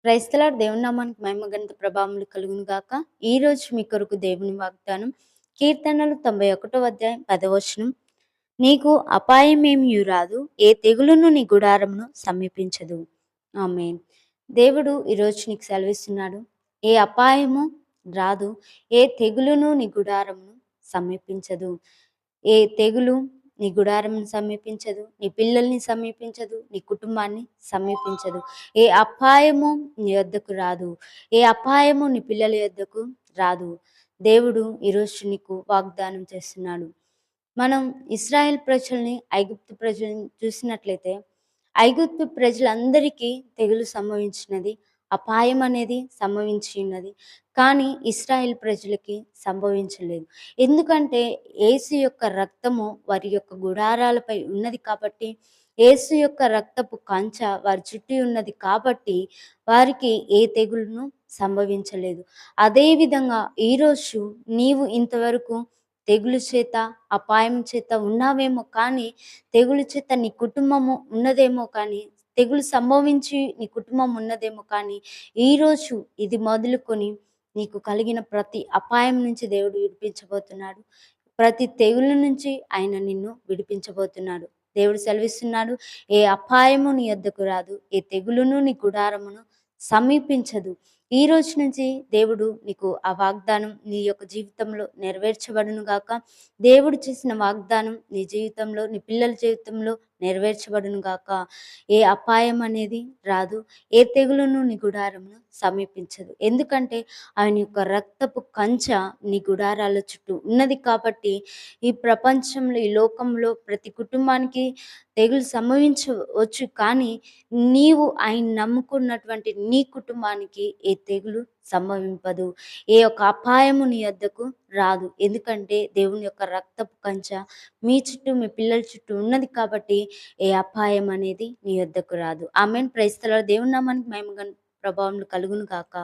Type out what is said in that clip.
Praise the Lord. దేవుని నామానికి మహిమ ఘనత ప్రభావములు కలుగును గాక. ఈ రోజు మీ కొరకు దేవుని వాగ్దానం కీర్తనలు 91వ అధ్యాయం 10వ వచనం. నీకు అపాయమేమియు రాదు, ఏ తెగులును నీ గుడారమును సమీపించదు. ఆమేన్. దేవుడు ఈరోజు నీకు సెలవిస్తున్నాడు. ఏ అపాయము రాదు, ఏ తెగులును నీ గుడారమును సమీపించదు. ఏ తెగులు నీ గుడారమును సమీపించదు, నీ పిల్లల్ని సమీపించదు, నీ కుటుంబాన్ని సమీపించదు. ఏ అపాయము నీ యొద్దకు రాదు, ఏ అపాయము నీ పిల్లల యొద్దకు రాదు. దేవుడు ఈరోజు నీకు వాగ్దానం చేస్తున్నాడు. మనం ఇశ్రాయేల్ ప్రజల్ని, ఐగుప్తు ప్రజల్ని చూసినట్లయితే ఐగుప్తు ప్రజలందరికీ తెగులు సంభవించినది, అపాయం అనేది సంభవించి ఉన్నది. కానీ ఇశ్రాయేల్ ప్రజలకి సంభవించలేదు. ఎందుకంటే యేసు యొక్క రక్తము వారి యొక్క గుడారాలపై ఉన్నది కాబట్టి, యేసు యొక్క రక్తపు కంచె వారి చుట్టూ ఉన్నది కాబట్టి వారికి ఏ తెగులును సంభవించలేదు. అదేవిధంగా ఈరోజు నీవు ఇంతవరకు తెగులు చేత, అపాయం చేత ఉన్నావేమో కానీ, తెగులు చేత నీ కుటుంబము ఉన్నదేమో కానీ, తెగులు సంభవించి నీ కుటుంబం ఉన్నదేమో కానీ, ఈరోజు ఇది మొదలుకొని నీకు కలిగిన ప్రతి అపాయం నుంచి దేవుడు విడిపించబోతున్నాడు. ప్రతి తెగులు నుంచి ఆయన నిన్ను విడిపించబోతున్నాడు. దేవుడు సెలవిస్తున్నాడు, ఏ అపాయము నీ యొద్దకు రాదు, ఏ తెగులును నీ గుడారమును సమీపించదు. ఈ రోజు నుంచి దేవుడు నీకు ఆ వాగ్దానం నీ యొక్క జీవితంలో నెరవేర్చబడును గాక. దేవుడు చేసిన వాగ్దానం నీ జీవితంలో, నీ పిల్లల జీవితంలో నెరవేర్చబడును గాక. ఏ అపాయం అనేది రాదు, ఏ తెగులును నీ గుడారమును సమీపించదు. ఎందుకంటే ఆయన యొక్క రక్తపు కంచె నీ గుడారాల చుట్టూ ఉన్నది కాబట్టి, ఈ ప్రపంచంలో, ఈ లోకంలో ప్రతి కుటుంబానికి తెగులు సంభవించవచ్చు. కానీ నీవు ఆయన నమ్ముకున్నటువంటి నీ కుటుంబానికి ఏ తెగులు సంభవింపదు. ఏ ఒక్క అపాయము నీ యొద్దకు రాదు. ఎందుకంటే దేవుని యొక్క రక్తపు కంచె మీ చుట్టూ, మీ పిల్లల చుట్టూ ఉన్నది కాబట్టి ఏ అపాయం అనేది నీ యొద్దకు రాదు. ఆమేన్. Praise the Lord. దేవుని నామానికి మహిమ ప్రభావములు కలుగును గాక.